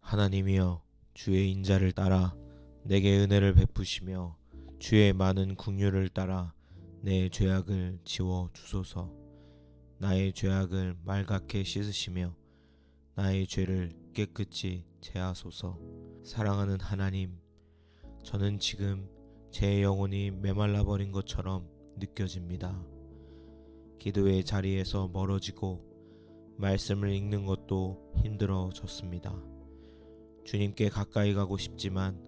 하나님이여, 주의 인자를 따라 내게 은혜를 베푸시며 주의 많은 긍휼을 따라 내 죄악을 지워 주소서. 나의 죄악을 말갛게 씻으시며 나의 죄를 깨끗이 제하소서. 사랑하는 하나님, 저는 지금 제 영혼이 메말라 버린 것처럼 느껴집니다. 기도의 자리에서 멀어지고 말씀을 읽는 것도 힘들어졌습니다. 주님께 가까이 가고 싶지만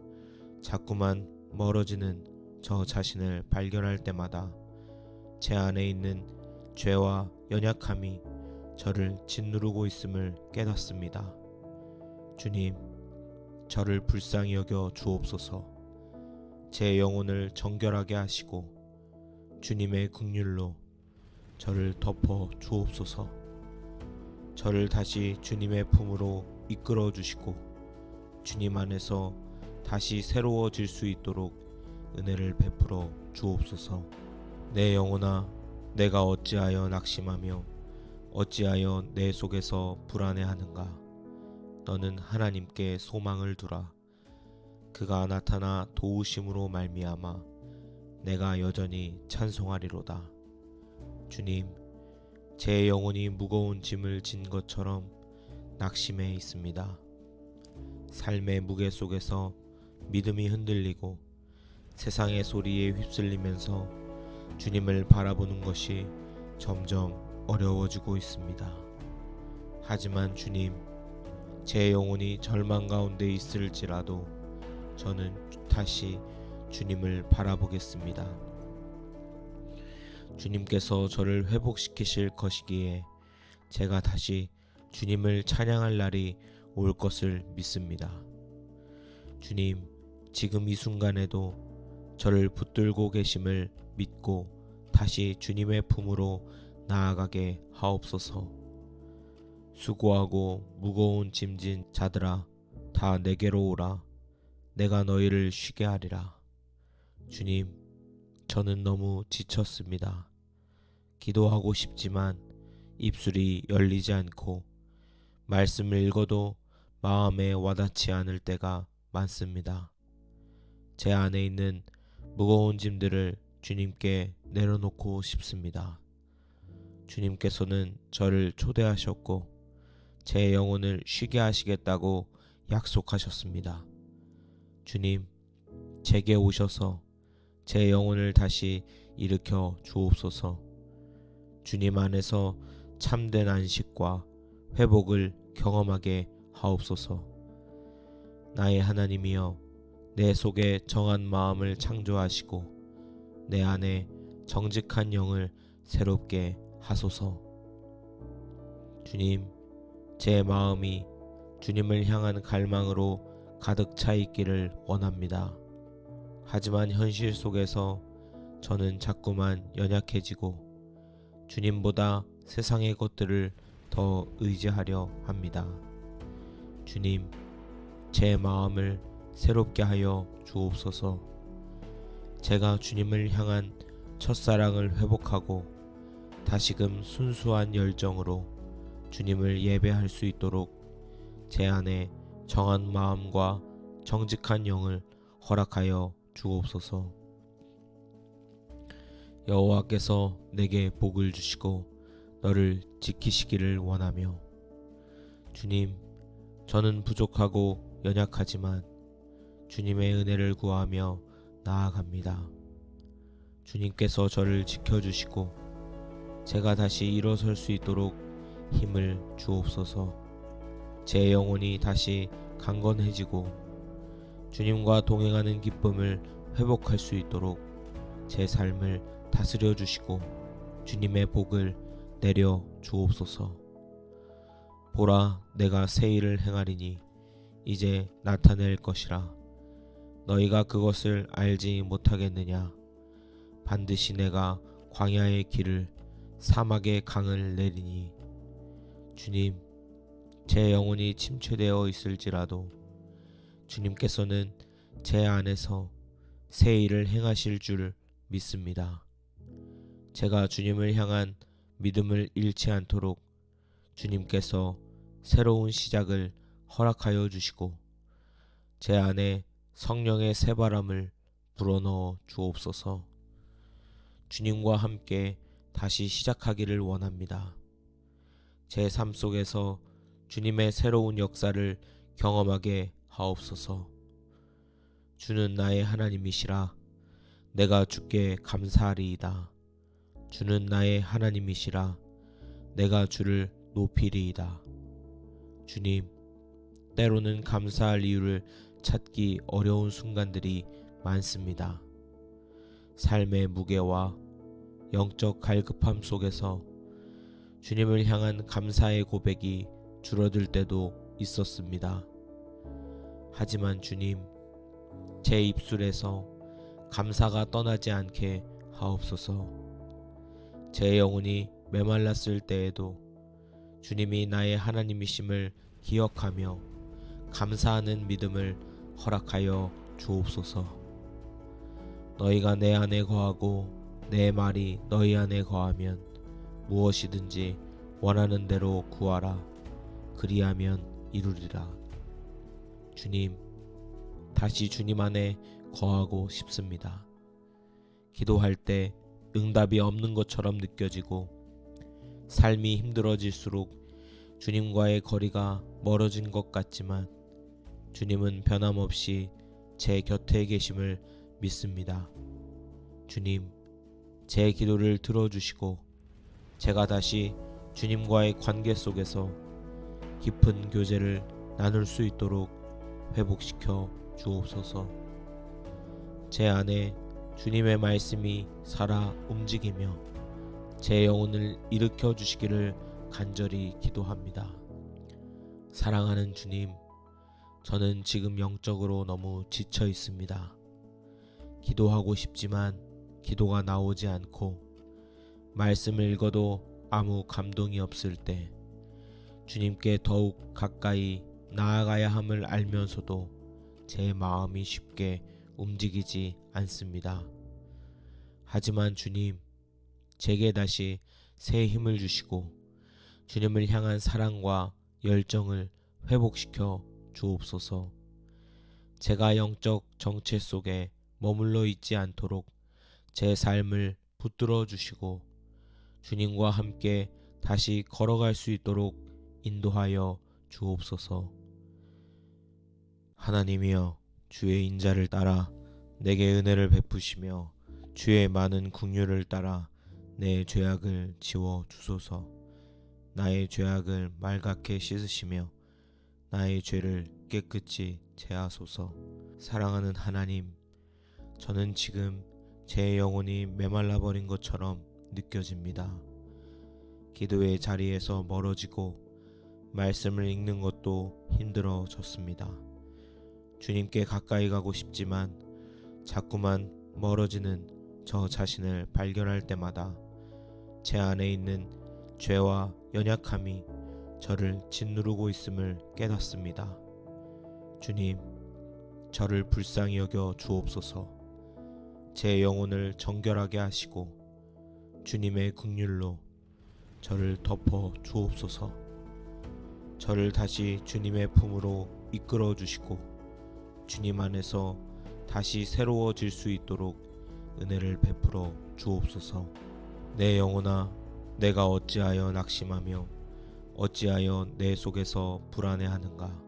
자꾸만 멀어지는 저 자신을 발견할 때마다 제 안에 있는 죄와 연약함이 저를 짓누르고 있음을 깨닫습니다. 주님, 저를 불쌍히 여겨 주옵소서. 제 영혼을 정결하게 하시고 주님의 긍휼로 저를 덮어 주옵소서. 저를 다시 주님의 품으로 이끌어 주시고 주님 안에서 다시 새로워질 수 있도록 은혜를 베풀어 주옵소서. 내 영혼아, 내가 어찌하여 낙심하며 어찌하여 내 속에서 불안해하는가. 너는 하나님께 소망을 두라. 그가 나타나 도우심으로 말미암아 내가 여전히 찬송하리로다. 주님, 제 영혼이 무거운 짐을 진 것처럼 낙심해 있습니다. 삶의 무게 속에서 믿음이 흔들리고 세상의 소리에 휩쓸리면서 주님을 바라보는 것이 점점 어려워지고 있습니다. 하지만 주님, 제 영혼이 절망 가운데 있을지라도 저는 다시 주님을 바라보겠습니다. 주님께서 저를 회복시키실 것이기에 제가 다시 주님을 찬양할 날이 올 것을 믿습니다. 주님, 지금 이 순간에도 저를 붙들고 계심을 믿고 다시 주님의 품으로 나아가게 하옵소서. 수고하고 무거운 짐진 자들아, 다 내게로 오라. 내가 너희를 쉬게 하리라. 주님, 저는 너무 지쳤습니다. 기도하고 싶지만 입술이 열리지 않고 말씀을 읽어도 마음에 와닿지 않을 때가 많습니다. 제 안에 있는 무거운 짐들을 주님께 내려놓고 싶습니다. 주님께서는 저를 초대하셨고 제 영혼을 쉬게 하시겠다고 약속하셨습니다. 주님, 제게 오셔서 제 영혼을 다시 일으켜 주옵소서. 주님 안에서 참된 안식과 회복을 경험하게 하옵소서. 나의 하나님이여, 내 속에 정한 마음을 창조하시고 내 안에 정직한 영을 새롭게 하소서. 주님, 제 마음이 주님을 향한 갈망으로 가득 차 있기를 원합니다. 하지만 현실 속에서 저는 자꾸만 연약해지고 주님보다 세상의 것들을 더 의지하려 합니다. 주님, 제 마음을 새롭게 하여 주옵소서. 제가 주님을 향한 첫사랑을 회복하고 다시금 순수한 열정으로 주님을 예배할 수 있도록 제 안에 정한 마음과 정직한 영을 허락하여 주옵소서. 여호와께서 내게 복을 주시고 너를 지키시기를 원하며, 주님, 저는 부족하고 연약하지만 주님의 은혜를 구하며 나아갑니다. 주님께서 저를 지켜주시고 제가 다시 일어설 수 있도록 힘을 주옵소서. 제 영혼이 다시 강건해지고 주님과 동행하는 기쁨을 회복할 수 있도록 제 삶을 다스려 주시고 주님의 복을 내려 주옵소서. 보라, 내가 새 일을 행하리니 이제 나타낼 것이라. 너희가 그것을 알지 못하겠느냐? 반드시 내가 광야의 길을 사막의 강을 내리니. 주님, 제 영혼이 침체되어 있을지라도 주님께서는 제 안에서 새 일을 행하실 줄 믿습니다. 제가 주님을 향한 믿음을 잃지 않도록 주님께서 새로운 시작을 허락하여 주시고 제 안에 성령의 새바람을 불어넣어 주옵소서. 주님과 함께 다시 시작하기를 원합니다. 제 삶 속에서 주님의 새로운 역사를 경험하게 하옵소서. 주는 나의 하나님이시라. 내가 주께 감사하리이다. 주는 나의 하나님이시라. 내가 주를 높이리이다. 주님, 때로는 감사할 이유를 찾기 어려운 순간들이 많습니다. 삶의 무게와 영적 갈급함 속에서 주님을 향한 감사의 고백이 줄어들 때도 있었습니다. 하지만 주님, 제 입술에서 감사가 떠나지 않게 하옵소서. 제 영혼이 메말랐을 때에도 주님이 나의 하나님이심을 기억하며 감사하는 믿음을 허락하여 주옵소서. 너희가 내 안에 거하고 내 말이 너희 안에 거하면 무엇이든지 원하는 대로 구하라. 그리하면 이루리라. 주님, 다시 주님 안에 거하고 싶습니다. 기도할 때 응답이 없는 것처럼 느껴지고 삶이 힘들어질수록 주님과의 거리가 멀어진 것 같지만 주님은 변함없이 제 곁에 계심을 믿습니다. 주님, 제 기도를 들어주시고 제가 다시 주님과의 관계 속에서 깊은 교제를 나눌 수 있도록 회복시켜 주옵소서. 제 안에 주님의 말씀이 살아 움직이며 제 영혼을 일으켜 주시기를 간절히 기도합니다. 사랑하는 주님, 저는 지금 영적으로 너무 지쳐 있습니다. 기도하고 싶지만 기도가 나오지 않고 말씀을 읽어도 아무 감동이 없을 때 주님께 더욱 가까이 나아가야 함을 알면서도 제 마음이 쉽게 움직이지 않습니다. 하지만 주님, 제게 다시 새 힘을 주시고 주님을 향한 사랑과 열정을 회복시켜 주옵소서. 제가 영적 정체 속에 머물러 있지 않도록 제 삶을 붙들어 주시고 주님과 함께 다시 걸어갈 수 있도록 인도하여 주옵소서. 하나님이여, 주의 인자를 따라 내게 은혜를 베푸시며 주의 많은 긍휼을 따라 내 죄악을 지워 주소서. 나의 죄악을 말갛게 씻으시며 나의 죄를 깨끗이 제하소서. 사랑하는 하나님, 저는 지금 제 영혼이 메말라 버린 것처럼 느껴집니다. 기도의 자리에서 멀어지고 말씀을 읽는 것도 힘들어졌습니다. 주님께 가까이 가고 싶지만 자꾸만 멀어지는 저 자신을 발견할 때마다 제 안에 있는 죄와 연약함이 저를 짓누르고 있음을 깨닫습니다. 주님, 저를 불쌍히 여겨 주옵소서. 제 영혼을 정결하게 하시고 주님의 긍휼로 저를 덮어 주옵소서. 저를 다시 주님의 품으로 이끌어 주시고 주님 안에서 다시 새로워질 수 있도록 은혜를 베풀어 주옵소서. 내 영혼아, 내가 어찌하여 낙심하며 어찌하여 내 속에서 불안해하는가.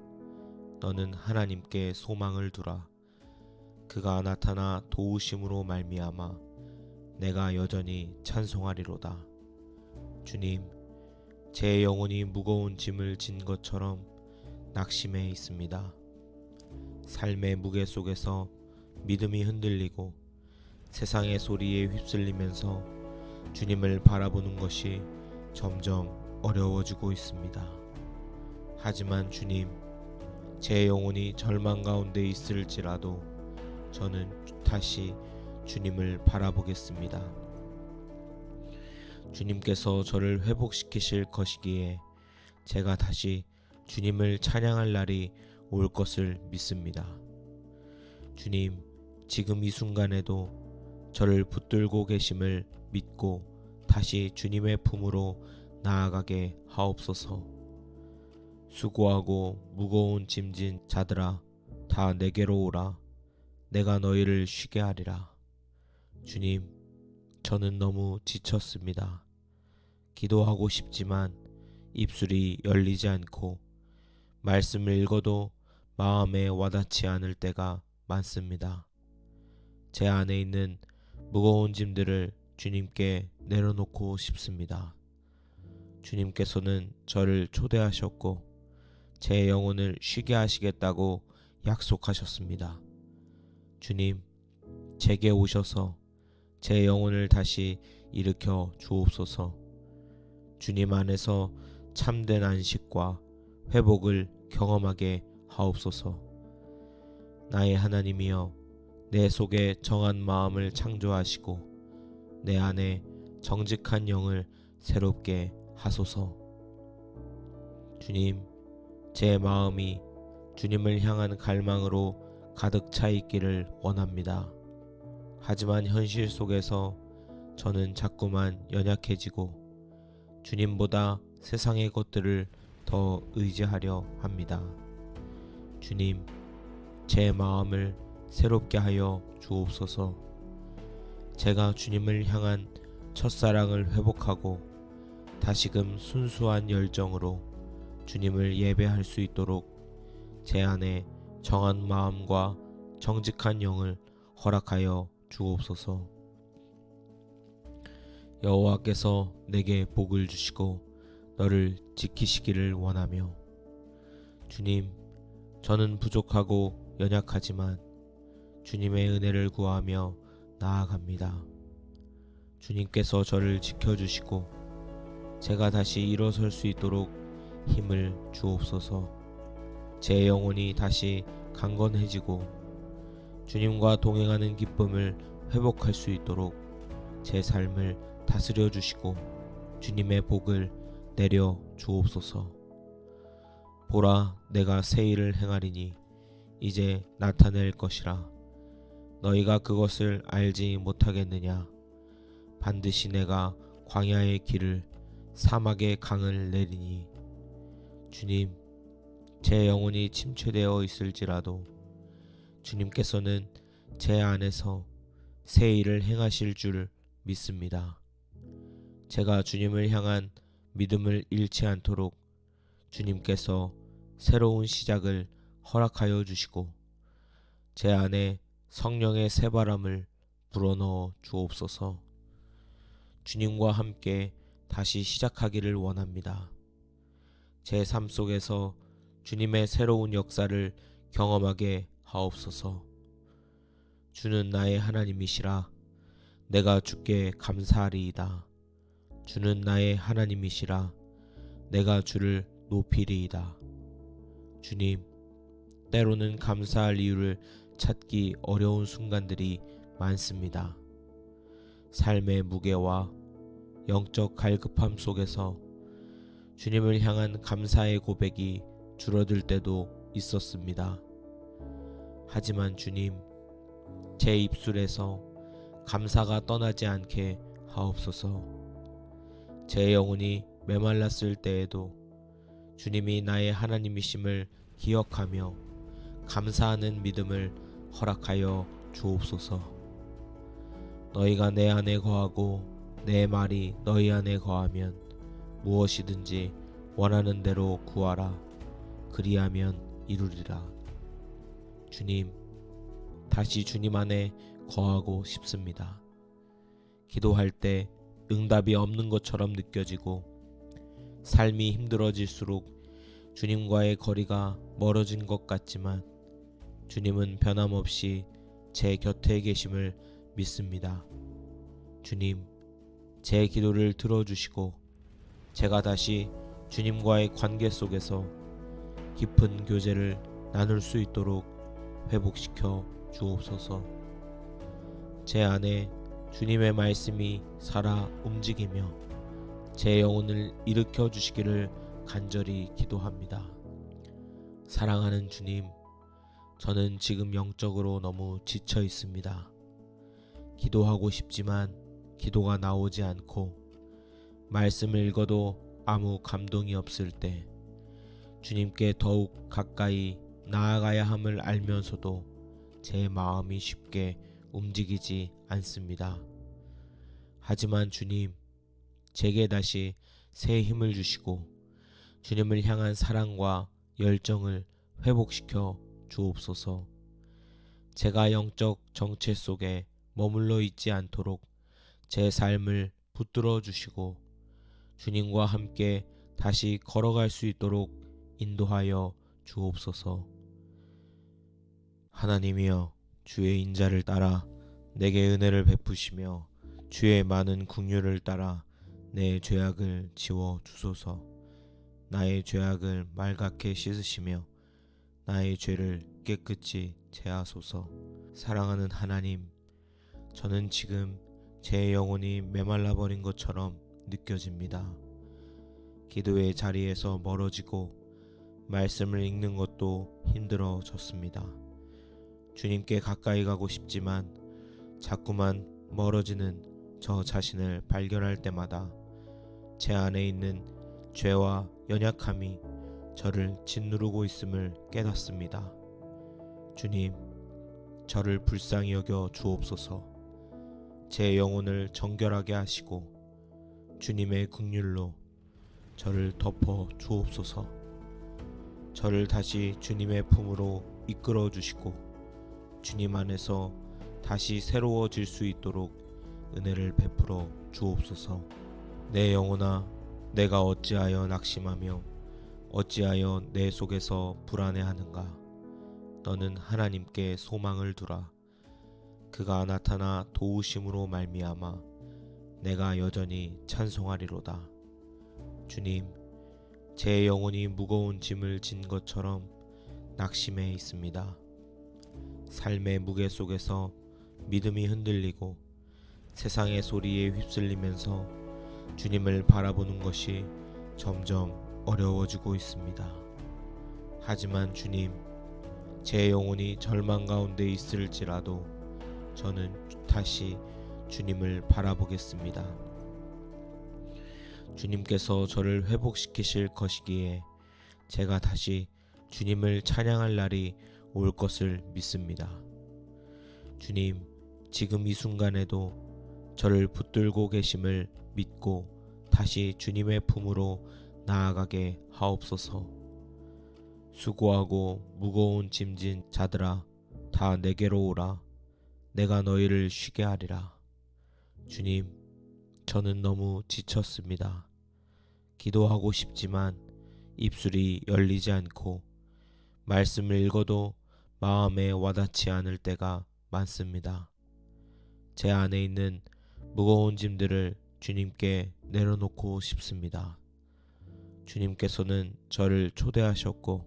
너는 하나님께 소망을 두라. 그가 나타나 도우심으로 말미암아 내가 여전히 찬송하리로다. 주님, 제 영혼이 무거운 짐을 진 것처럼 낙심해 있습니다. 삶의 무게 속에서 믿음이 흔들리고 세상의 소리에 휩쓸리면서 주님을 바라보는 것이 점점 어려워지고 있습니다. 하지만 주님, 제 영혼이 절망 가운데 있을지라도 저는 다시 주님을 바라보겠습니다. 주님께서 저를 회복시키실 것이기에 제가 다시 주님을 찬양할 날이 올 것을 믿습니다. 주님, 지금 이 순간에도 저를 붙들고 계심을 믿고 다시 주님의 품으로 나아가게 하옵소서. 수고하고 무거운 짐진 자들아 다 내게로 오라. 내가 너희를 쉬게 하리라. 주님, 저는 너무 지쳤습니다. 기도하고 싶지만 입술이 열리지 않고 말씀을 읽어도 마음에 와닿지 않을 때가 많습니다. 제 안에 있는 무거운 짐들을 주님께 내려놓고 싶습니다. 주님께서는 저를 초대하셨고 제 영혼을 쉬게 하시겠다고 약속하셨습니다. 주님, 제게 오셔서 제 영혼을 다시 일으켜 주옵소서. 주님 안에서 참된 안식과 회복을 경험하게 하옵소서. 나의 하나님이여, 내 속에 정한 마음을 창조하시고 내 안에 정직한 영을 새롭게 하소서. 주님, 제 마음이 주님을 향한 갈망으로 가득 차 있기를 원합니다. 하지만 현실 속에서 저는 자꾸만 연약해지고 주님보다 세상의 것들을 더 의지하려 합니다. 주님, 제 마음을 새롭게 하여 주옵소서. 제가 주님을 향한 첫사랑을 회복하고 다시금 순수한 열정으로 주님을 예배할 수 있도록 제 안에 정한 마음과 정직한 영을 허락하여 주옵소서. 여호와께서 내게 복을 주시고 너를 지키시기를 원하며, 주님, 저는 부족하고 연약하지만 주님의 은혜를 구하며 나아갑니다. 주님께서 저를 지켜주시고 제가 다시 일어설 수 있도록 힘을 주옵소서. 제 영혼이 다시 강건해지고 주님과 동행하는 기쁨을 회복할 수 있도록 제 삶을 다스려 주시고 주님의 복을 내려 주옵소서. 보라, 내가 새 일을 행하리니 이제 나타낼 것이라. 너희가 그것을 알지 못하겠느냐? 반드시 내가 광야의 길을 사막의 강을 내리니. 주님, 제 영혼이 침체되어 있을지라도 주님께서는 제 안에서 새 일을 행하실 줄 믿습니다. 제가 주님을 향한 믿음을 잃지 않도록 주님께서 새로운 시작을 허락하여 주시고 제 안에 성령의 새바람을 불어넣어 주옵소서. 주님과 함께 다시 시작하기를 원합니다. 제 삶 속에서 주님의 새로운 역사를 경험하게 하옵소서. 주는 나의 하나님이시라. 내가 주께 감사하리이다. 주는 나의 하나님이시라. 내가 주를 높이리이다. 주님, 때로는 감사할 이유를 찾기 어려운 순간들이 많습니다. 삶의 무게와 영적 갈급함 속에서 주님을 향한 감사의 고백이 줄어들 때도 있었습니다. 하지만 주님, 제 입술에서 감사가 떠나지 않게 하옵소서. 제 영혼이 메말랐을 때에도 주님이 나의 하나님이심을 기억하며 감사하는 믿음을 허락하여 주옵소서. 너희가 내 안에 거하고 내 말이 너희 안에 거하면 무엇이든지 원하는 대로 구하라. 그리하면 이루리라. 주님, 다시 주님 안에 거하고 싶습니다. 기도할 때 응답이 없는 것처럼 느껴지고 삶이 힘들어질수록 주님과의 거리가 멀어진 것 같지만 주님은 변함없이 제 곁에 계심을 믿습니다. 주님, 제 기도를 들어주시고 제가 다시 주님과의 관계 속에서 깊은 교제를 나눌 수 있도록 회복시켜 주옵소서. 제 안에 주님의 말씀이 살아 움직이며 제 영혼을 일으켜 주시기를 간절히 기도합니다. 사랑하는 주님, 저는 지금 영적으로 너무 지쳐 있습니다. 기도하고 싶지만 기도가 나오지 않고 말씀을 읽어도 아무 감동이 없을 때 주님께 더욱 가까이 나아가야 함을 알면서도 제 마음이 쉽게 움직이지 않습니다. 하지만 주님, 제게 다시 새 힘을 주시고 주님을 향한 사랑과 열정을 회복시켜 주옵소서. 제가 영적 정체 속에 머물러 있지 않도록 제 삶을 붙들어 주시고 주님과 함께 다시 걸어갈 수 있도록 인도하여 주옵소서. 하나님이여, 주의 인자를 따라 내게 은혜를 베푸시며 주의 많은 긍휼을 따라 내 죄악을 지워 주소서. 나의 죄악을 말갛게 씻으시며 나의 죄를 깨끗이 제하소서. 사랑하는 하나님, 저는 지금 제 영혼이 메말라 버린 것처럼 느껴집니다. 기도의 자리에서 멀어지고 말씀을 읽는 것도 힘들어졌습니다. 주님께 가까이 가고 싶지만 자꾸만 멀어지는 저 자신을 발견할 때마다 제 안에 있는 죄와 연약함이 저를 짓누르고 있음을 깨닫습니다. 주님, 저를 불쌍히 여겨 주옵소서. 제 영혼을 정결하게 하시고 주님의 긍휼로 저를 덮어 주옵소서. 저를 다시 주님의 품으로 이끌어 주시고 주님 안에서 다시 새로워질 수 있도록 은혜를 베풀어 주옵소서. 내 영혼아, 내가 어찌하여 낙심하며 어찌하여 내 속에서 불안해하는가. 너는 하나님께 소망을 두라. 그가 나타나 도우심으로 말미암아 내가 여전히 찬송하리로다. 주님, 제 영혼이 무거운 짐을 진 것처럼 낙심해 있습니다. 삶의 무게 속에서 믿음이 흔들리고 세상의 소리에 휩쓸리면서 주님을 바라보는 것이 점점 어려워지고 있습니다. 하지만 주님, 제 영혼이 절망 가운데 있을지라도 저는 다시 주님을 바라보겠습니다. 주님께서 저를 회복시키실 것이기에 제가 다시 주님을 찬양할 날이 올 것을 믿습니다. 주님, 지금 이 순간에도 저를 붙들고 계심을 믿고 다시 주님의 품으로 나아가게 하옵소서. 수고하고 무거운 짐진 자들아, 다 내게로 오라. 내가 너희를 쉬게 하리라. 주님, 저는 너무 지쳤습니다. 기도하고 싶지만 입술이 열리지 않고 말씀을 읽어도 마음에 와닿지 않을 때가 많습니다. 제 안에 있는 무거운 짐들을 주님께 내려놓고 싶습니다. 주님께서는 저를 초대하셨고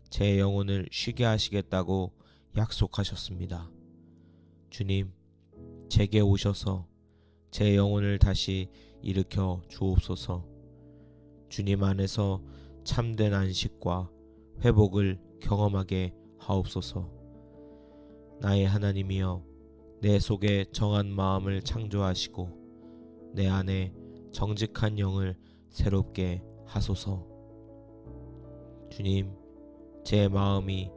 제 영혼을 쉬게 하시겠다고 약속하셨습니다. 주님, 제게 오셔서 제 영혼을 다시 일으켜 주옵소서. 주님 안에서 참된 안식과 회복을 경험하게 하옵소서. 나의 하나님이여, 내 속에 정한 마음을 창조하시고 내 안에 정직한 영을 새롭게 하소서. 주님, 제 마음이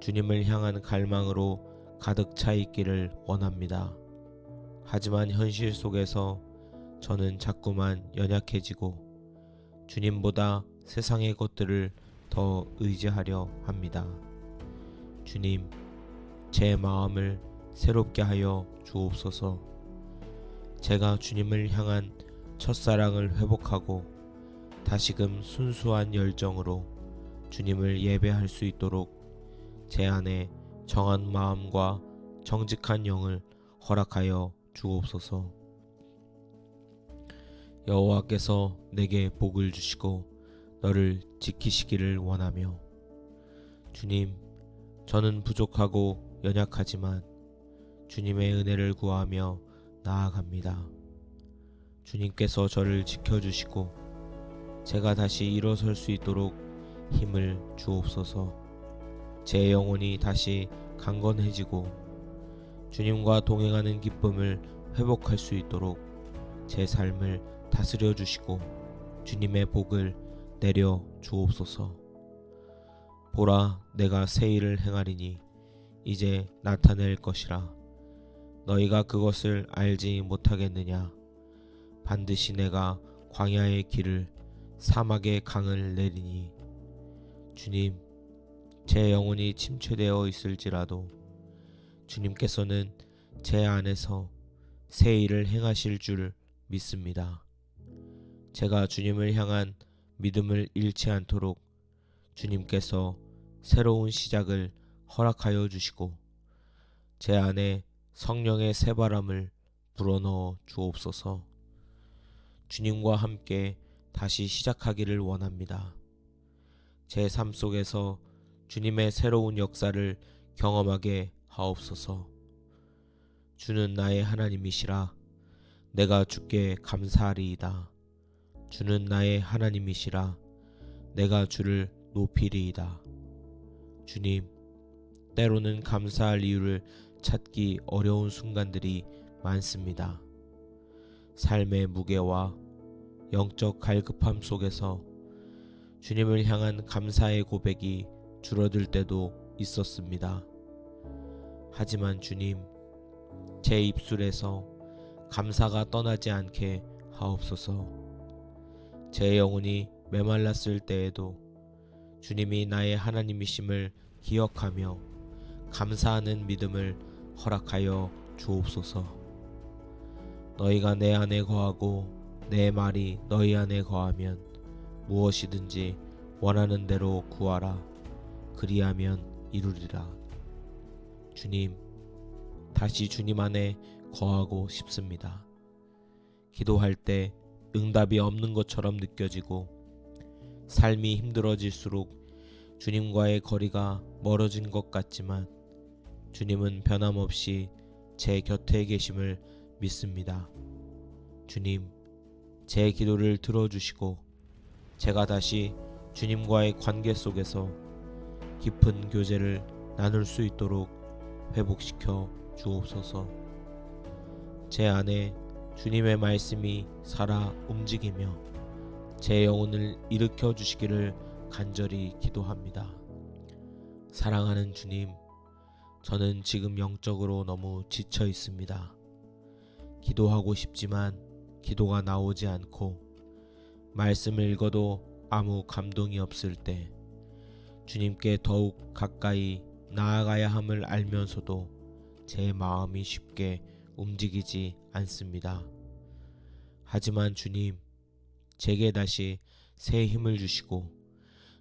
주님을 향한 갈망으로 가득 차 있기를 원합니다. 하지만 현실 속에서 저는 자꾸만 연약해지고 주님보다 세상의 것들을 더 의지하려 합니다. 주님, 제 마음을 새롭게 하여 주옵소서. 제가 주님을 향한 첫사랑을 회복하고 다시금 순수한 열정으로 주님을 예배할 수 있도록 제 안에 정한 마음과 정직한 영을 허락하여 주옵소서. 여호와께서 내게 복을 주시고 너를 지키시기를 원하며, 주님, 저는 부족하고 연약하지만 주님의 은혜를 구하며 나아갑니다. 주님께서 저를 지켜주시고 제가 다시 일어설 수 있도록 힘을 주옵소서. 제 영혼이 다시 강건해지고 주님과 동행하는 기쁨을 회복할 수 있도록 제 삶을 다스려 주시고 주님의 복을 내려 주옵소서. 보라, 내가 새 일을 행하리니 이제 나타낼 것이라. 너희가 그것을 알지 못하겠느냐? 반드시 내가 광야의 길을 사막의 강을 내리니. 주님, 제 영혼이 침체되어 있을지라도 주님께서는 제 안에서 새 일을 행하실 줄 믿습니다. 제가 주님을 향한 믿음을 잃지 않도록 주님께서 새로운 시작을 허락하여 주시고 제 안에 성령의 새바람을 불어넣어 주옵소서. 주님과 함께 다시 시작하기를 원합니다. 제 삶 속에서 주님의 새로운 역사를 경험하게 하옵소서. 주는 나의 하나님이시라. 내가 주께 감사하리이다. 주는 나의 하나님이시라. 내가 주를 높이리이다. 주님, 때로는 감사할 이유를 찾기 어려운 순간들이 많습니다. 삶의 무게와 영적 갈급함 속에서 주님을 향한 감사의 고백이 줄어들 때도 있었습니다. 하지만 주님, 제 입술에서 감사가 떠나지 않게 하옵소서. 제 영혼이 메말랐을 때에도 주님이 나의 하나님이심을 기억하며 감사하는 믿음을 허락하여 주옵소서. 너희가 내 안에 거하고 내 말이 너희 안에 거하면 무엇이든지 원하는 대로 구하라. 그리하면 이루리라. 주님, 다시 주님 안에 거하고 싶습니다. 기도할 때 응답이 없는 것처럼 느껴지고 삶이 힘들어질수록 주님과의 거리가 멀어진 것 같지만 주님은 변함없이 제 곁에 계심을 믿습니다. 주님, 제 기도를 들어주시고 제가 다시 주님과의 관계 속에서 깊은 교제를 나눌 수 있도록 회복시켜 주옵소서. 제 안에 주님의 말씀이 살아 움직이며 제 영혼을 일으켜 주시기를 간절히 기도합니다. 사랑하는 주님, 저는 지금 영적으로 너무 지쳐 있습니다. 기도하고 싶지만 기도가 나오지 않고 말씀을 읽어도 아무 감동이 없을 때 주님께 더욱 가까이 나아가야 함을 알면서도 제 마음이 쉽게 움직이지 않습니다. 하지만 주님, 제게 다시 새 힘을 주시고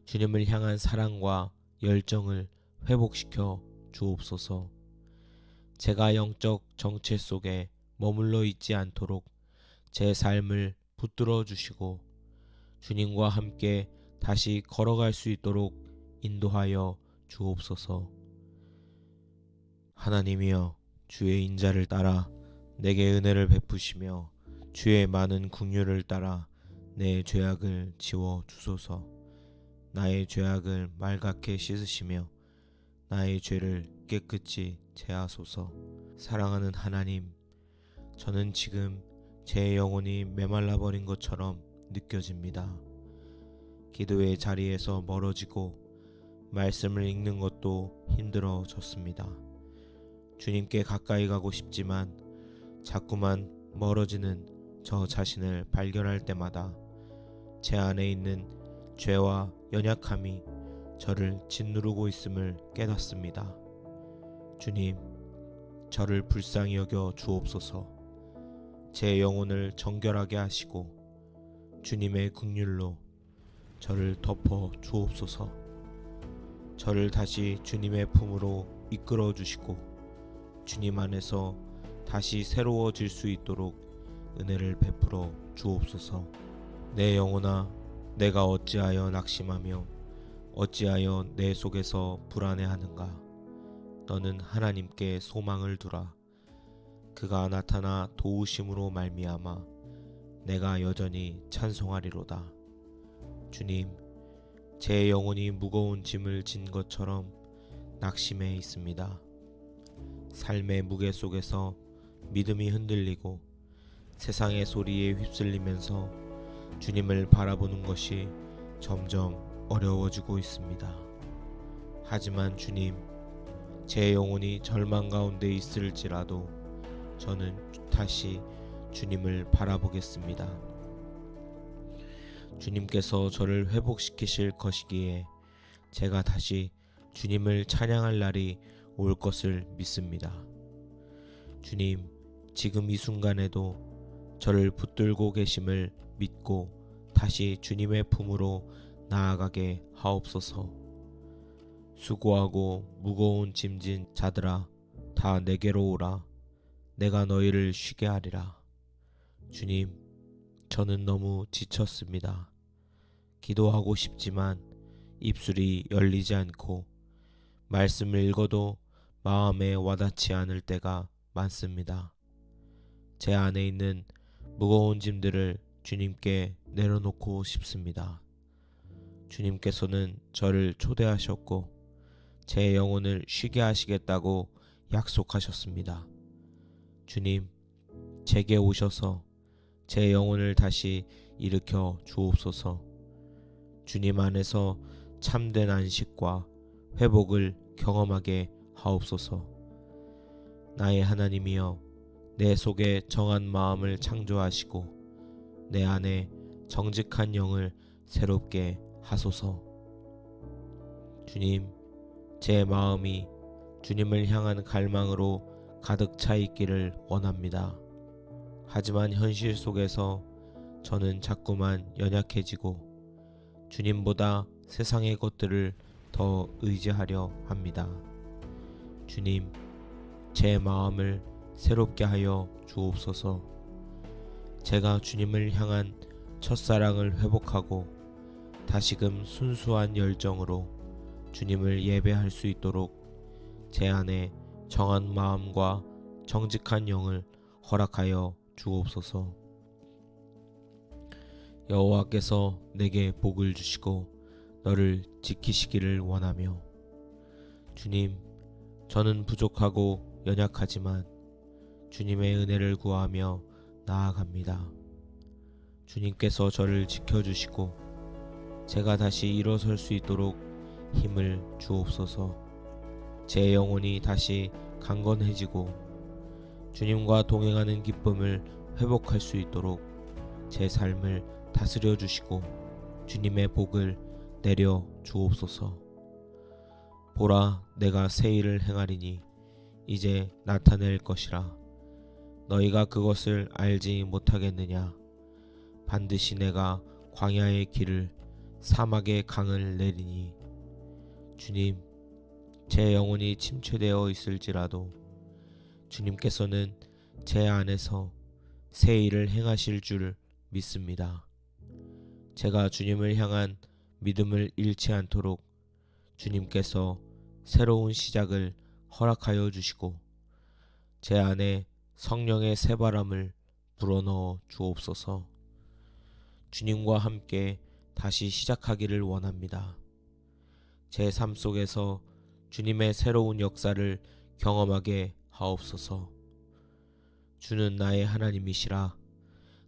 주님을 향한 사랑과 열정을 회복시켜 주옵소서. 제가 영적 정체 속에 머물러 있지 않도록 제 삶을 붙들어 주시고 주님과 함께 다시 걸어갈 수 있도록 인도하여 주옵소서. 하나님이여, 주의 인자를 따라 내게 은혜를 베푸시며 주의 많은 긍휼을 따라 내 죄악을 지워 주소서. 나의 죄악을 말갛게 씻으시며 나의 죄를 깨끗이 제하소서. 사랑하는 하나님, 저는 지금 제 영혼이 메말라 버린 것처럼 느껴집니다. 기도의 자리에서 멀어지고 말씀을 읽는 것도 힘들어졌습니다. 주님께 가까이 가고 싶지만 자꾸만 멀어지는 저 자신을 발견할 때마다 제 안에 있는 죄와 연약함이 저를 짓누르고 있음을 깨닫습니다. 주님, 저를 불쌍히 여겨 주옵소서. 제 영혼을 정결하게 하시고 주님의 긍휼로 저를 덮어 주옵소서. 저를 다시 주님의 품으로 이끌어 주시고 주님 안에서 다시 새로워질 수 있도록 은혜를 베풀어 주옵소서. 내 영혼아, 내가 어찌하여 낙심하며 어찌하여 내 속에서 불안해하는가? 너는 하나님께 소망을 두라. 그가 나타나 도우심으로 말미암아 내가 여전히 찬송하리로다. 주님, 제 영혼이 무거운 짐을 진 것처럼 낙심해 있습니다. 삶의 무게 속에서 믿음이 흔들리고 세상의 소리에 휩쓸리면서 주님을 바라보는 것이 점점 어려워지고 있습니다. 하지만 주님, 제 영혼이 절망 가운데 있을지라도 저는 다시 주님을 바라보겠습니다. 주님께서 저를 회복시키실 것이기에 제가 다시 주님을 찬양할 날이 올 것을 믿습니다. 주님, 지금 이 순간에도 저를 붙들고 계심을 믿고 다시 주님의 품으로 나아가게 하옵소서. 수고하고 무거운 짐진 자들아, 다 내게로 오라. 내가 너희를 쉬게 하리라. 주님, 저는 너무 지쳤습니다. 기도하고 싶지만 입술이 열리지 않고 말씀을 읽어도 마음에 와닿지 않을 때가 많습니다. 제 안에 있는 무거운 짐들을 주님께 내려놓고 싶습니다. 주님께서는 저를 초대하셨고 제 영혼을 쉬게 하시겠다고 약속하셨습니다. 주님, 제게 오셔서 제 영혼을 다시 일으켜 주옵소서. 주님 안에서 참된 안식과 회복을 경험하게 하옵소서. 나의 하나님이여, 내 속에 정한 마음을 창조하시고 내 안에 정직한 영을 새롭게 하소서. 주님, 제 마음이 주님을 향한 갈망으로 가득 차 있기를 원합니다. 하지만 현실 속에서 저는 자꾸만 연약해지고 주님보다 세상의 것들을 더 의지하려 합니다. 주님, 제 마음을 새롭게 하여 주옵소서. 제가 주님을 향한 첫사랑을 회복하고 다시금 순수한 열정으로 주님을 예배할 수 있도록 제 안에 정한 마음과 정직한 영을 허락하여 주옵소서. 여호와께서 내게 복을 주시고 너를 지키시기를 원하며, 주님, 저는 부족하고 연약하지만 주님의 은혜를 구하며 나아갑니다. 주님께서 저를 지켜주시고 제가 다시 일어설 수 있도록 힘을 주옵소서. 제 영혼이 다시 강건해지고 주님과 동행하는 기쁨을 회복할 수 있도록 제 삶을 다스려 주시고 주님의 복을 내려 주옵소서. 보라, 내가 새 일을 행하리니 이제 나타낼 것이라. 너희가 그것을 알지 못하겠느냐? 반드시 내가 광야의 길을 사막의 강을 내리니. 주님, 제 영혼이 침체되어 있을지라도 주님께서는 제 안에서 새 일을 행하실 줄 믿습니다. 제가 주님을 향한 믿음을 잃지 않도록 주님께서 새로운 시작을 허락하여 주시고 제 안에 성령의 새바람을 불어넣어 주옵소서. 주님과 함께 다시 시작하기를 원합니다. 제 삶 속에서 주님의 새로운 역사를 경험하게 하옵소서. 주는 나의 하나님이시라.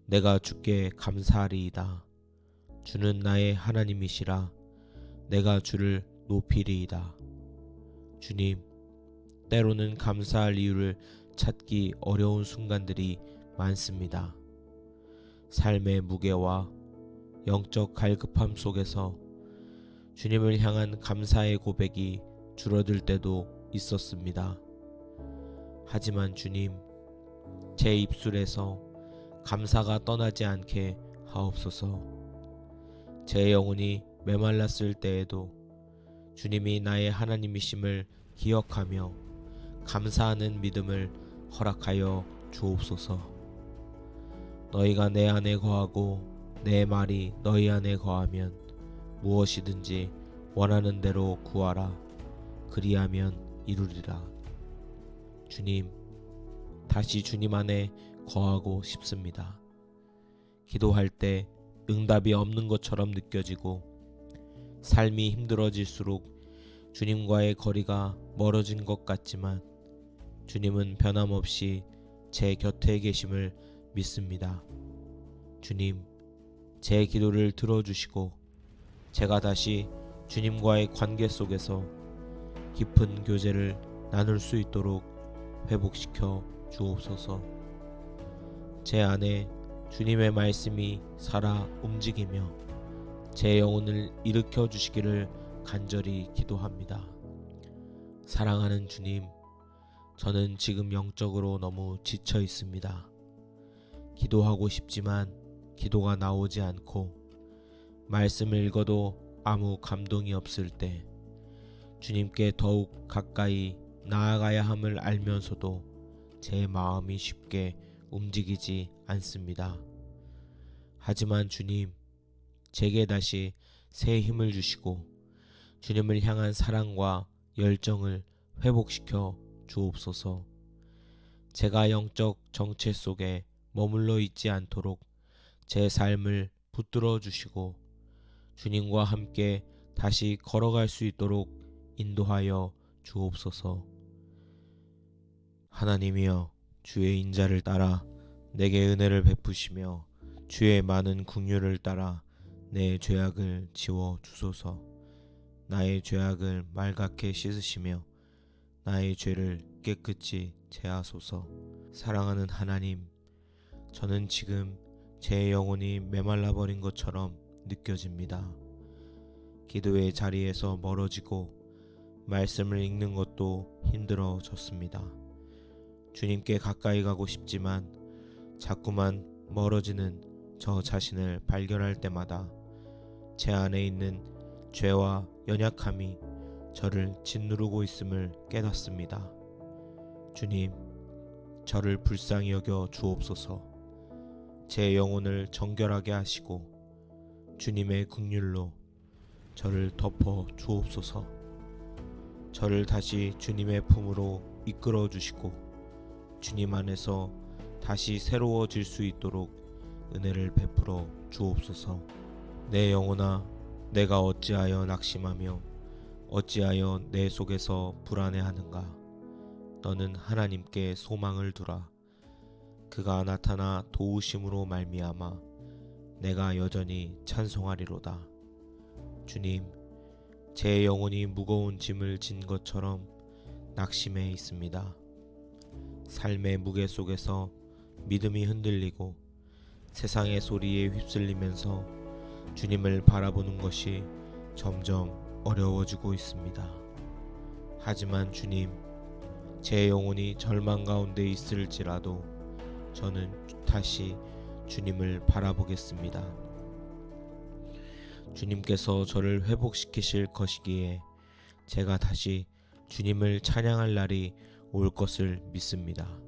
내가 주께 감사하리이다. 주는 나의 하나님이시라. 내가 주를 높이리이다. 주님, 때로는 감사할 이유를 찾기 어려운 순간들이 많습니다. 삶의 무게와 영적 갈급함 속에서 주님을 향한 감사의 고백이 줄어들 때도 있었습니다. 하지만 주님, 제 입술에서 감사가 떠나지 않게 하옵소서. 제 영혼이 메말랐을 때에도 주님이 나의 하나님이심을 기억하며 감사하는 믿음을 허락하여 주옵소서. 너희가 내 안에 거하고 내 말이 너희 안에 거하면 무엇이든지 원하는 대로 구하라. 그리하면 이루리라. 주님, 다시 주님 안에 거하고 싶습니다. 기도할 때 응답이 없는 것처럼 느껴지고 삶이 힘들어질수록 주님과의 거리가 멀어진 것 같지만 주님은 변함없이 제 곁에 계심을 믿습니다. 주님, 제 기도를 들어주시고 제가 다시 주님과의 관계 속에서 깊은 교제를 나눌 수 있도록 회복시켜 주옵소서. 제 안에 주님의 말씀이 살아 움직이며 제 영혼을 일으켜 주시기를 간절히 기도합니다. 사랑하는 주님, 저는 지금 영적으로 너무 지쳐 있습니다. 기도하고 싶지만 기도가 나오지 않고 말씀을 읽어도 아무 감동이 없을 때 주님께 더욱 가까이 나아가야 함을 알면서도 제 마음이 쉽게 움직이지 않습니다. 하지만 주님, 제게 다시 새 힘을 주시고 주님을 향한 사랑과 열정을 회복시켜 주옵소서. 제가 영적 정체 속에 머물러 있지 않도록 제 삶을 붙들어 주시고 주님과 함께 다시 걸어갈 수 있도록 인도하여 주옵소서. 하나님이여, 주의 인자를 따라 내게 은혜를 베푸시며 주의 많은 긍휼을 따라 내 죄악을 지워 주소서. 나의 죄악을 말갛게 씻으시며 나의 죄를 깨끗이 제하소서. 사랑하는 하나님, 저는 지금 제 영혼이 메말라 버린 것처럼 느껴집니다. 기도의 자리에서 멀어지고 말씀을 읽는 것도 힘들어졌습니다. 주님께 가까이 가고 싶지만 자꾸만 멀어지는 저 자신을 발견할 때마다 제 안에 있는 죄와 연약함이 저를 짓누르고 있음을 깨닫습니다. 주님, 저를 불쌍히 여겨 주옵소서. 제 영혼을 정결하게 하시고 주님의 긍휼로 저를 덮어 주옵소서. 저를 다시 주님의 품으로 이끌어 주시고 주님 안에서 다시 새로워질 수 있도록 은혜를 베풀어 주옵소서. 내 영혼아, 내가 어찌하여 낙심하며 어찌하여 내 속에서 불안해하는가. 너는 하나님께 소망을 두라. 그가 나타나 도우심으로 말미암아 내가 여전히 찬송하리로다. 주님, 제 영혼이 무거운 짐을 진 것처럼 낙심해 있습니다. 삶의 무게 속에서 믿음이 흔들리고 세상의 소리에 휩쓸리면서 주님을 바라보는 것이 점점 어려워지고 있습니다. 하지만 주님, 제 영혼이 절망 가운데 있을지라도 저는 다시 주님을 바라보겠습니다. 주님께서 저를 회복시키실 것이기에 제가 다시 주님을 찬양할 날이 올 것을 믿습니다.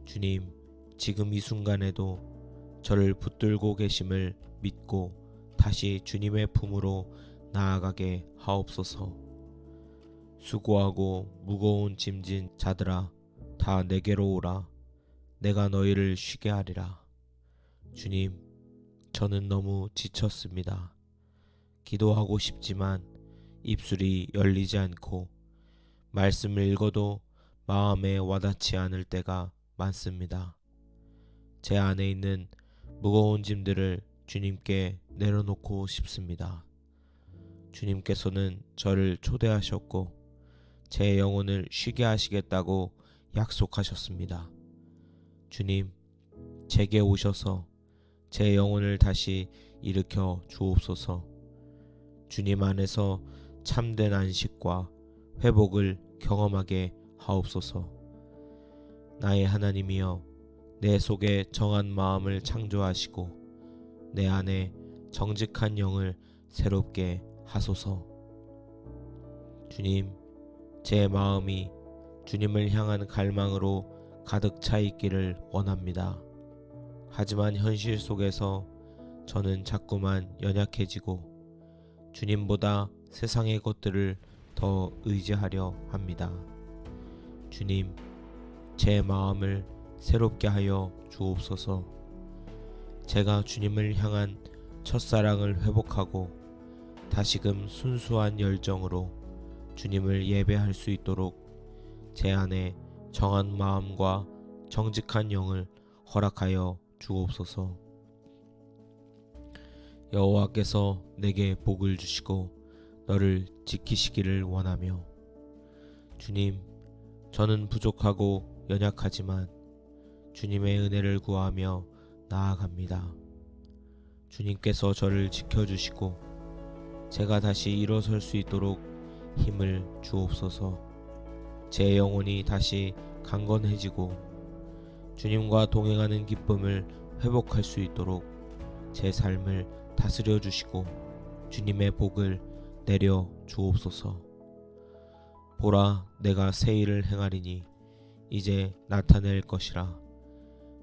주님, 지금 이 순간에도 저를 붙들고 계심을 믿고 다시 주님의 품으로 나아가게 하옵소서. 수고하고 무거운 짐진 자들아, 다 내게로 오라. 내가 너희를 쉬게 하리라. 주님, 저는 너무 지쳤습니다. 기도하고 싶지만 입술이 열리지 않고 말씀을 읽어도 마음에 와닿지 않을 때가 많습니다. 제 안에 있는 무거운 짐들을 주님께 내려놓고 싶습니다. 주님께서는 저를 초대하셨고 제 영혼을 쉬게 하시겠다고 약속하셨습니다. 주님, 제게 오셔서 제 영혼을 다시 일으켜 주옵소서. 주님 안에서 참된 안식과 회복을 경험하게 하옵소서. 나의 하나님이여, 내 속에 정한 마음을 창조하시고 내 안에 정직한 영을 새롭게 하소서. 주님, 제 마음이 주님을 향한 갈망으로 가득 차 있기를 원합니다. 하지만 현실 속에서 저는 자꾸만 연약해지고 주님보다 세상의 것들을 더 의지하려 합니다. 주님, 제 마음을 새롭게 하여 주옵소서. 제가 주님을 향한 첫사랑을 회복하고 다시금 순수한 열정으로 주님을 예배할 수 있도록 제 안에 정한 마음과 정직한 영을 허락하여 주옵소서. 여호와께서 내게 복을 주시고 너를 지키시기를 원하며 주님, 저는 부족하고 연약하지만 주님의 은혜를 구하며 나아갑니다. 주님께서 저를 지켜주시고 제가 다시 일어설 수 있도록 힘을 주옵소서. 제 영혼이 다시 강건해지고 주님과 동행하는 기쁨을 회복할 수 있도록 제 삶을 다스려 주시고 주님의 복을 내려 주옵소서. 보라, 내가 새 일을 행하리니 이제 나타낼 것이라.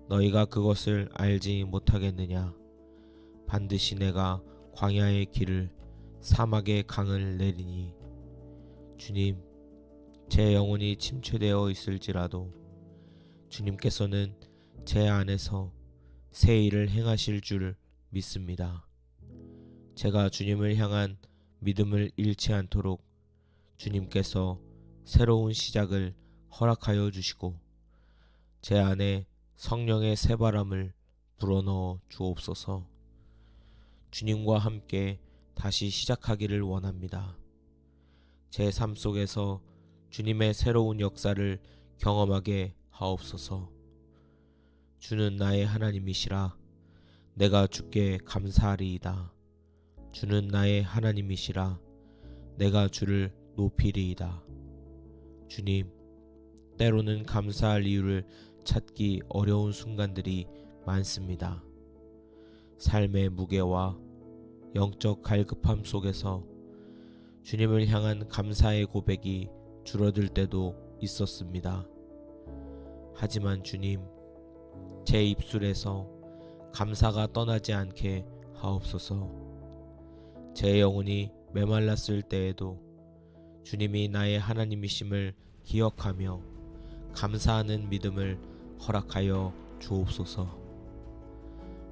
너희가 그것을 알지 못하겠느냐? 반드시 내가 광야의 길을 사막의 강을 내리니. 주님, 제 영혼이 침체되어 있을지라도 주님께서는 제 안에서 새 일을 행하실 줄 믿습니다. 제가 주님을 향한 믿음을 잃지 않도록 주님께서 새로운 시작을 허락하여 주시고 제 안에 성령의 새바람을 불어넣어 주옵소서. 주님과 함께 다시 시작하기를 원합니다. 제 삶 속에서 주님의 새로운 역사를 경험하게 하옵소서. 주는 나의 하나님이시라. 내가 주께 감사하리이다. 주는 나의 하나님이시라. 내가 주를 높이리이다. 주님, 때로는 감사할 이유를 찾기 어려운 순간들이 많습니다. 삶의 무게와 영적 갈급함 속에서 주님을 향한 감사의 고백이 줄어들 때도 있었습니다. 하지만 주님, 제 입술에서 감사가 떠나지 않게 하옵소서. 제 영혼이 메말랐을 때에도 주님이 나의 하나님이심을 기억하며 감사하는 믿음을 허락하여 주옵소서.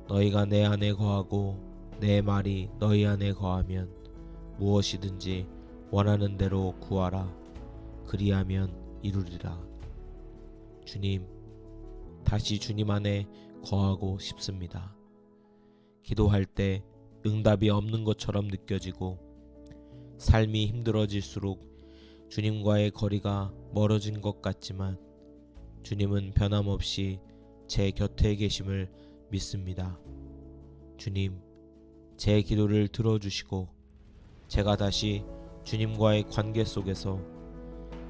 너희가 내 안에 거하고 내 말이 너희 안에 거하면 무엇이든지 원하는 대로 구하라. 그리하면 이루리라. 주님, 다시 주님 안에 거하고 싶습니다. 기도할 때 응답이 없는 것처럼 느껴지고 삶이 힘들어질수록 주님과의 거리가 멀어진 것 같지만 주님은 변함없이 제 곁에 계심을 믿습니다. 주님, 제 기도를 들어주시고 제가 다시 주님과의 관계 속에서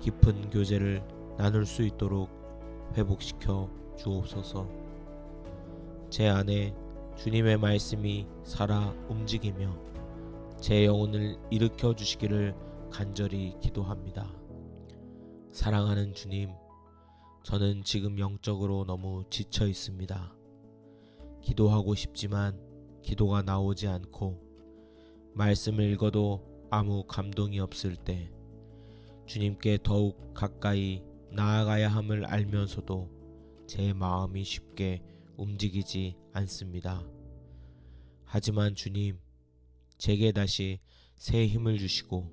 깊은 교제를 나눌 수 있도록 회복시켜 주옵소서. 제 안에 주님의 말씀이 살아 움직이며 제 영혼을 일으켜 주시기를 간절히 기도합니다. 사랑하는 주님, 저는 지금 영적으로 너무 지쳐 있습니다. 기도하고 싶지만 기도가 나오지 않고 말씀을 읽어도 아무 감동이 없을 때 주님께 더욱 가까이 나아가야 함을 알면서도 제 마음이 쉽게 움직이지 않습니다. 하지만 주님, 제게 다시 새 힘을 주시고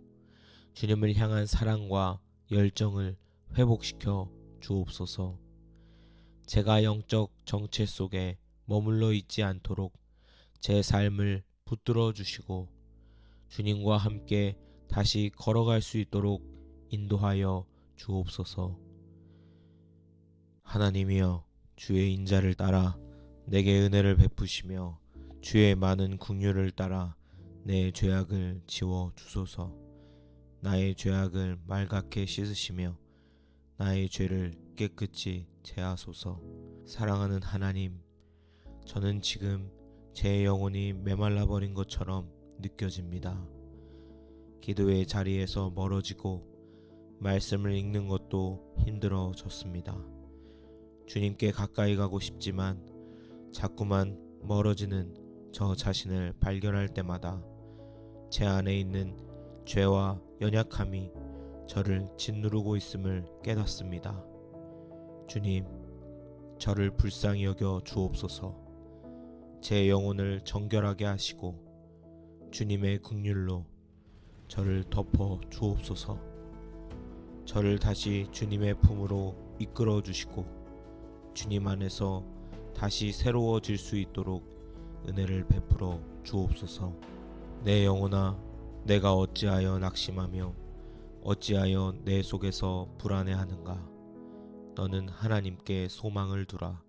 주님을 향한 사랑과 열정을 회복시켜 주옵소서. 제가 영적 정체 속에 머물러 있지 않도록 제 삶을 붙들어 주시고 주님과 함께 다시 걸어갈 수 있도록 인도하여 주옵소서. 하나님이여, 주의 인자를 따라 내게 은혜를 베푸시며 주의 많은 긍휼을 따라 내 죄악을 지워 주소서. 나의 죄악을 말갛게 씻으시며 나의 죄를 깨끗이 제하소서. 사랑하는 하나님, 저는 지금 제 영혼이 메말라 버린 것처럼 느껴집니다. 기도의 자리에서 멀어지고 말씀을 읽는 것도 힘들어졌습니다. 주님께 가까이 가고 싶지만 자꾸만 멀어지는 저 자신을 발견할 때마다 제 안에 있는 죄와 연약함이 저를 짓누르고 있음을 깨닫습니다. 주님, 저를 불쌍히 여겨 주옵소서. 제 영혼을 정결하게 하시고 주님의 긍휼로 저를 덮어 주옵소서. 저를 다시 주님의 품으로 이끌어 주시고 주님 안에서 다시 새로워질 수 있도록 은혜를 베풀어 주옵소서. 내 영혼아, 내가 어찌하여 낙심하며 어찌하여 내 속에서 불안해하는가? 너는 하나님께 소망을 두라.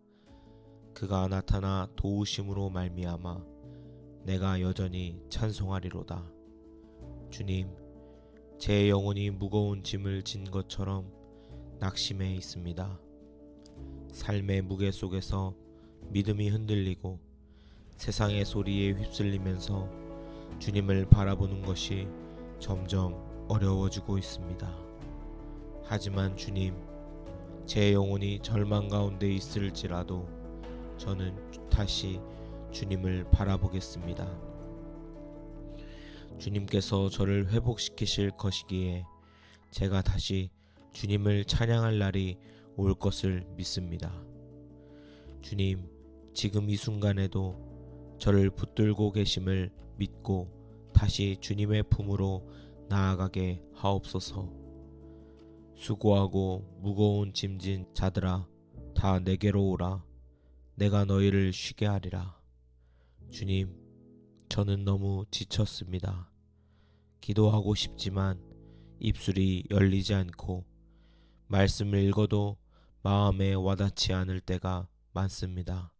그가 나타나 도우심으로 말미암아 내가 여전히 찬송하리로다. 주님, 제 영혼이 무거운 짐을 진 것처럼 낙심해 있습니다. 삶의 무게 속에서 믿음이 흔들리고 세상의 소리에 휩쓸리면서 주님을 바라보는 것이 점점 어려워지고 있습니다. 하지만 주님, 제 영혼이 절망 가운데 있을지라도 저는 다시 주님을 바라보겠습니다. 주님께서 저를 회복시키실 것이기에 제가 다시 주님을 찬양할 날이 올 것을 믿습니다. 주님, 지금 이 순간에도 저를 붙들고 계심을 믿고 다시 주님의 품으로 나아가게 하옵소서. 수고하고 무거운 짐진 자들아, 다 내게로 오라. 내가 너희를 쉬게 하리라. 주님, 저는 너무 지쳤습니다. 기도하고 싶지만 입술이 열리지 않고 말씀을 읽어도 마음에 와닿지 않을 때가 많습니다.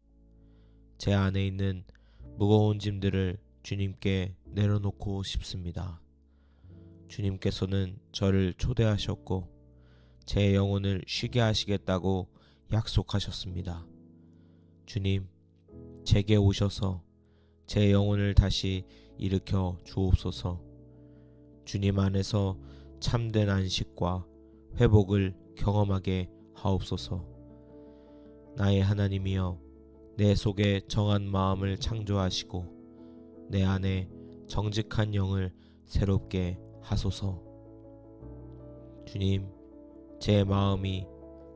제 안에 있는 무거운 짐들을 주님께 내려놓고 싶습니다. 주님께서는 저를 초대하셨고 제 영혼을 쉬게 하시겠다고 약속하셨습니다. 주님, 제게 오셔서 제 영혼을 다시 일으켜 주옵소서. 주님 안에서 참된 안식과 회복을 경험하게 하옵소서. 나의 하나님이여, 내 속에 정한 마음을 창조하시고 내 안에 정직한 영을 새롭게 하소서. 주님, 제 마음이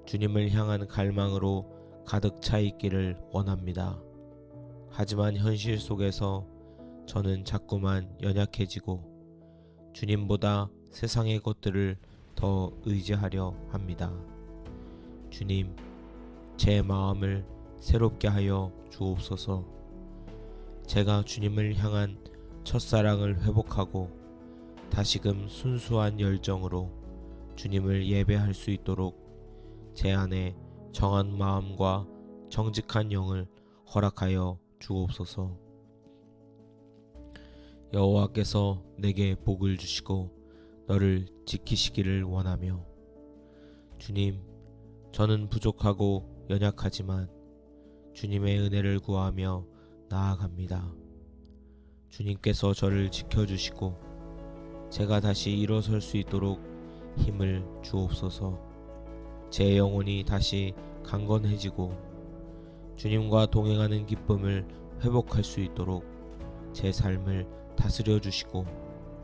주님을 향한 갈망으로 가득 차 있기를 원합니다. 하지만 현실 속에서 저는 자꾸만 연약해지고 주님보다 세상의 것들을 더 의지하려 합니다. 주님, 제 마음을 새롭게 하여 주옵소서. 제가 주님을 향한 첫사랑을 회복하고 다시금 순수한 열정으로 주님을 예배할 수 있도록 제 안에 정한 마음과 정직한 영을 허락하여 주옵소서. 여호와께서 내게 복을 주시고 너를 지키시기를 원하며, 주님, 저는 부족하고 연약하지만 주님의 은혜를 구하며 나아갑니다. 주님께서 저를 지켜주시고 제가 다시 일어설 수 있도록 힘을 주옵소서. 제 영혼이 다시 강건해지고 주님과 동행하는 기쁨을 회복할 수 있도록 제 삶을 다스려 주시고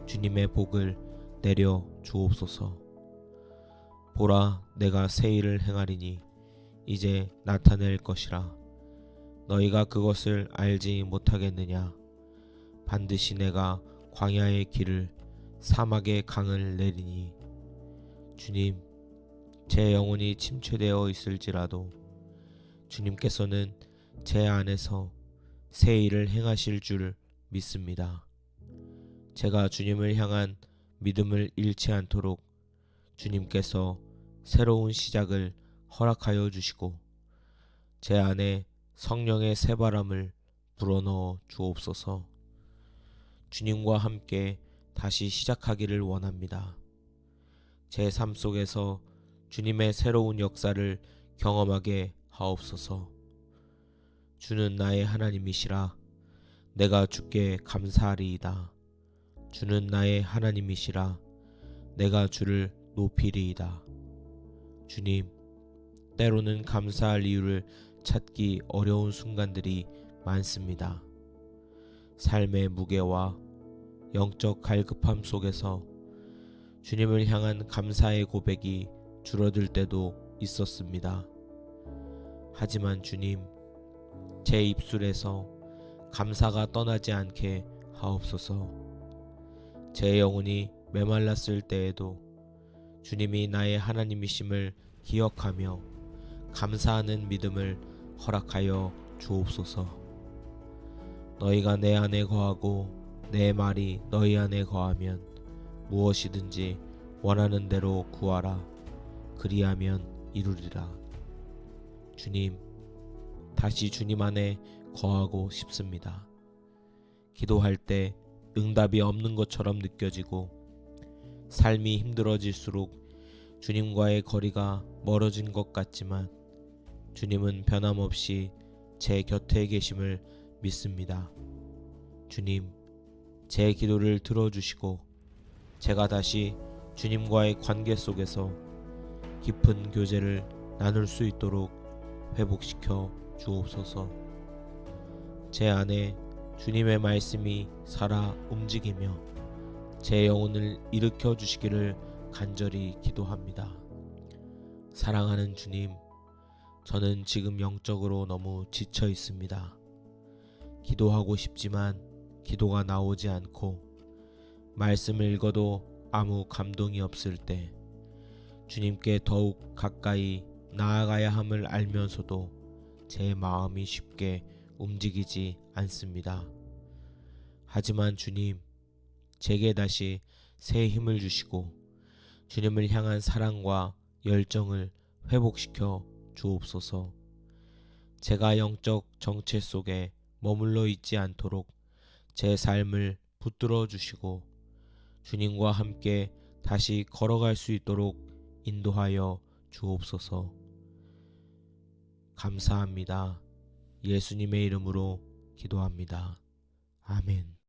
주님의 복을 내려 주옵소서. 보라, 내가 새 일을 행하리니 이제 나타낼 것이라. 너희가 그것을 알지 못하겠느냐? 반드시 내가 광야의 길을 사막의 강을 내리니. 주님, 제 영혼이 침체되어 있을지라도 주님께서는 제 안에서 새 일을 행하실 줄 믿습니다. 제가 주님을 향한 믿음을 잃지 않도록 주님께서 새로운 시작을 허락하여 주시고 제 안에 성령의 새바람을 불어넣어 주옵소서. 주님과 함께 다시 시작하기를 원합니다. 제 삶 속에서 주님의 새로운 역사를 경험하게 하옵소서. 주는 나의 하나님이시라. 내가 주께 감사하리이다. 주는 나의 하나님이시라. 내가 주를 높이리이다. 주님, 때로는 감사할 이유를 찾기 어려운 순간들이 많습니다. 삶의 무게와 영적 갈급함 속에서 주님을 향한 감사의 고백이 줄어들 때도 있었습니다. 하지만 주님, 제 입술에서 감사가 떠나지 않게 하옵소서. 제 영혼이 메말랐을 때에도 주님이 나의 하나님이심을 기억하며 감사하는 믿음을 허락하여 주옵소서. 너희가 내 안에 거하고 내 말이 너희 안에 거하면 무엇이든지 원하는 대로 구하라. 그리하면 이루리라. 주님, 다시 주님 안에 거하고 싶습니다. 기도할 때 응답이 없는 것처럼 느껴지고 삶이 힘들어질수록 주님과의 거리가 멀어진 것 같지만 주님은 변함없이 제 곁에 계심을 믿습니다. 주님, 제 기도를 들어주시고 제가 다시 주님과의 관계 속에서 깊은 교제를 나눌 수 있도록 회복시켜 주옵소서. 제 안에 주님의 말씀이 살아 움직이며 제 영혼을 일으켜 주시기를 간절히 기도합니다. 사랑하는 주님, 저는 지금 영적으로 너무 지쳐 있습니다. 기도하고 싶지만 기도가 나오지 않고 말씀을 읽어도 아무 감동이 없을 때 주님께 더욱 가까이 나아가야 함을 알면서도 제 마음이 쉽게 움직이지 않습니다. 하지만 주님, 제게 다시 새 힘을 주시고 주님을 향한 사랑과 열정을 회복시켜 주옵소서. 제가 영적 정체 속에 머물러 있지 않도록 제 삶을 붙들어 주시고 주님과 함께 다시 걸어갈 수 있도록 인도하여 주옵소서. 감사합니다. 예수님의 이름으로 기도합니다. 아멘.